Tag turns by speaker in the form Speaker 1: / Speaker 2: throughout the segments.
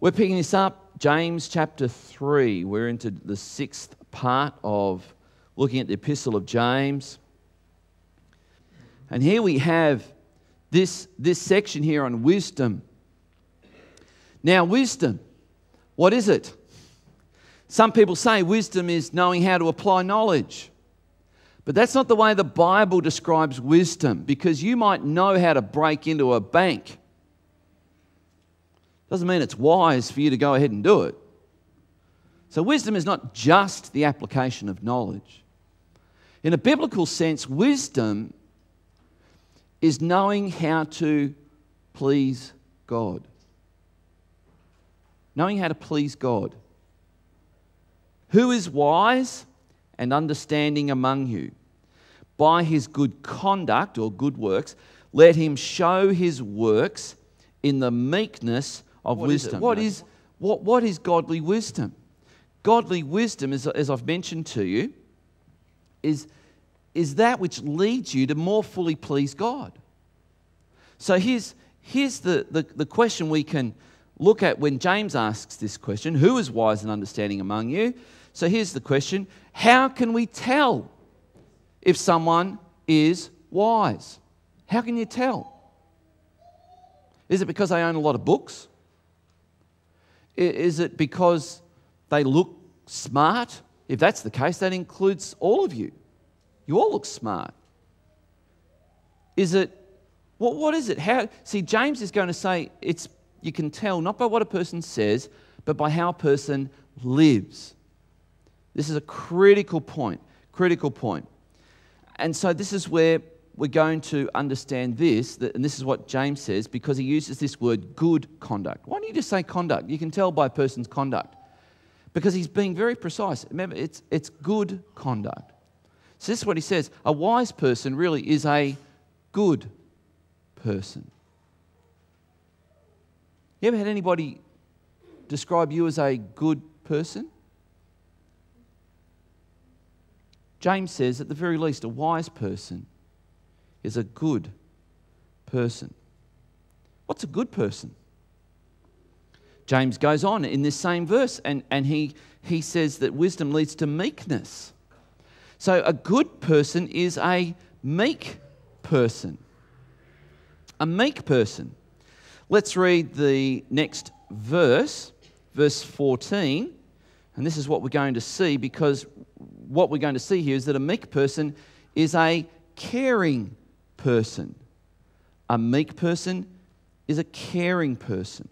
Speaker 1: We're picking this up, James chapter 3. We're into the sixth part of looking at the Epistle of James. And here we have this section here on wisdom. Now, wisdom, what is it? Some people say wisdom is knowing how to apply knowledge. But that's not the way the Bible describes wisdom, because you might know how to break into a bank. Doesn't mean it's wise for you to go ahead and do it. So wisdom is not just the application of knowledge. In a biblical sense, wisdom is knowing how to please God. Knowing how to please God. Who is wise and understanding among you? By his good conduct or good works, let him show his works in the meekness of wisdom. What is godly wisdom? Godly wisdom, as I've mentioned to you, is that which leads you to more fully please God. So here's the question we can look at when James asks this question: who is wise and understanding among you? So here's the question: how can we tell if someone is wise? How can you tell? Is it because they own a lot of books? Is it because they look smart? If that's the case, that includes all of you. You all look smart. Is it, what is it? See, James is going to say you can tell not by what a person says, but by how a person lives. This is a critical point. And so this is where we're going to understand this, and this is what James says, because he uses this word good conduct. Why don't you just say conduct? You can tell by a person's conduct. Because he's being very precise. Remember, it's good conduct. So this is what he says. A wise person really is a good person. You ever had anybody describe you as a good person? James says, at the very least, a wise person is a good person. What's a good person? James goes on in this same verse and he says that wisdom leads to meekness. So a good person is a meek person. A meek person. Let's read the next verse 14. And this is what we're going to see, because what we're going to see here is that a meek person is a caring person. A meek person is a caring person.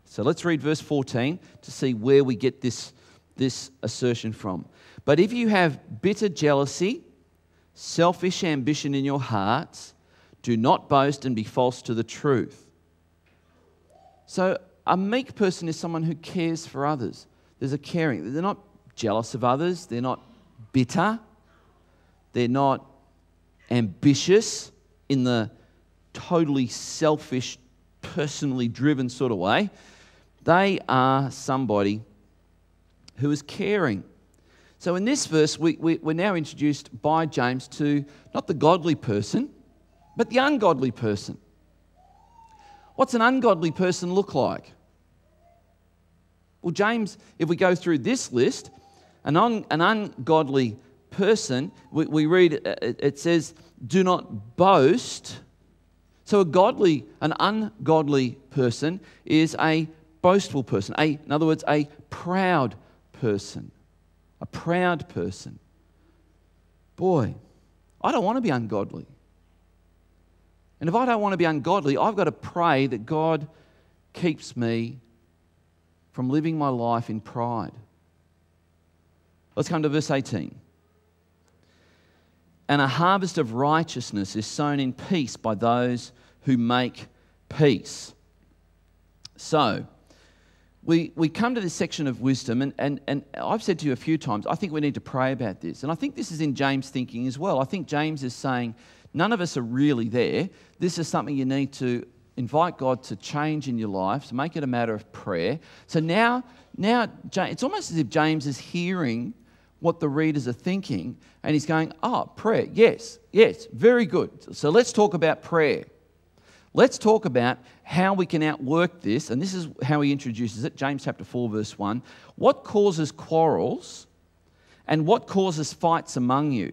Speaker 1: So let's read verse 14 to see where we get this assertion from. But if you have bitter jealousy, selfish ambition in your hearts, do not boast and be false to the truth. So a meek person is someone who cares for others. There's a caring. They're not jealous of others. They're not bitter. They're not ambitious in the totally selfish, personally driven sort of way. They are somebody who is caring. So in this verse, we're now introduced by James to not the godly person, but the ungodly person. What's an ungodly person look like? Well, James, if we go through this list, an ungodly person, we read, it says, do not boast. So an ungodly person is a boastful person. In other words, a proud person. A proud person. Boy, I don't want to be ungodly. And if I don't want to be ungodly, I've got to pray that God keeps me from living my life in pride. Let's come to verse 18. And a harvest of righteousness is sown in peace by those who make peace. So, we come to this section of wisdom, and I've said to you a few times, I think we need to pray about this. And I think this is in James' thinking as well. I think James is saying, none of us are really there. This is something you need to invite God to change in your life, to make it a matter of prayer. So now it's almost as if James is hearing what the readers are thinking, and he's going, prayer, yes, very good. So let's talk about prayer. let's talk about how we can outwork this. And this is how he introduces it. James chapter 4, verse 1. What causes quarrels and what causes fights among you?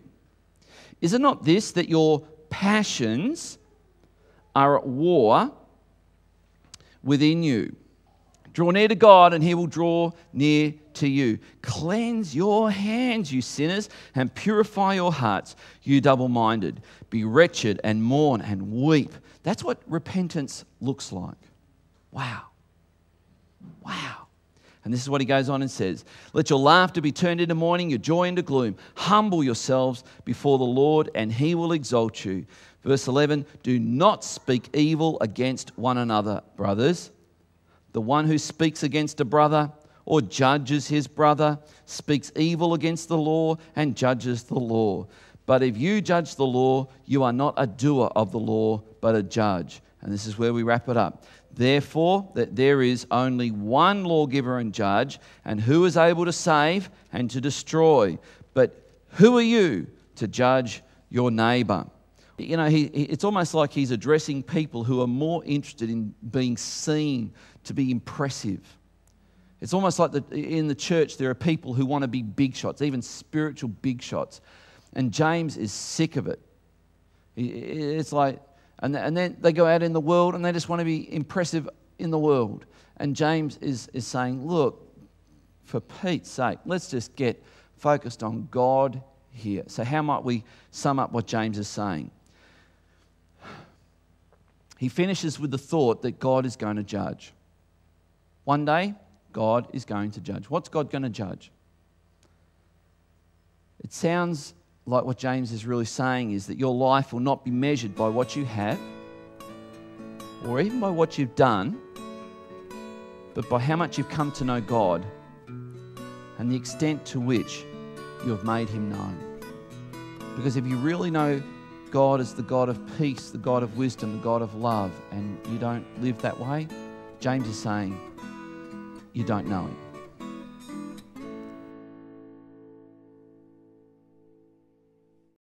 Speaker 1: Is it not this, that your passions are at war within you? Draw near to God, and he will draw near to you. Cleanse your hands, you sinners, and purify your hearts, you double-minded. Be wretched and mourn and weep. That's what repentance looks like. Wow. Wow. And this is what he goes on and says. Let your laughter be turned into mourning, your joy into gloom. Humble yourselves before the Lord, and he will exalt you. Verse 11, do not speak evil against one another, brothers. The one who speaks against a brother or judges his brother speaks evil against the law and judges the law. But if you judge the law, you are not a doer of the law, but a judge. And this is where we wrap it up. Therefore, that there is only one lawgiver and judge, and who is able to save and to destroy. But who are you to judge your neighbour? You know, it's almost like he's addressing people who are more interested in being seen to be impressive. It's almost like in the church there are people who want to be big shots, even spiritual big shots. And James is sick of it. It's like, and then they go out in the world and they just want to be impressive in the world. And James is saying, look, for Pete's sake, let's just get focused on God here. So how might we sum up what James is saying? He finishes with the thought that God is going to judge. One day, God is going to judge. What's God going to judge? It sounds like what James is really saying is that your life will not be measured by what you have or even by what you've done, but by how much you've come to know God and the extent to which you have made him known. Because if you really know God as the God of peace, the God of wisdom, the God of love, and you don't live that way, James is saying you don't know him.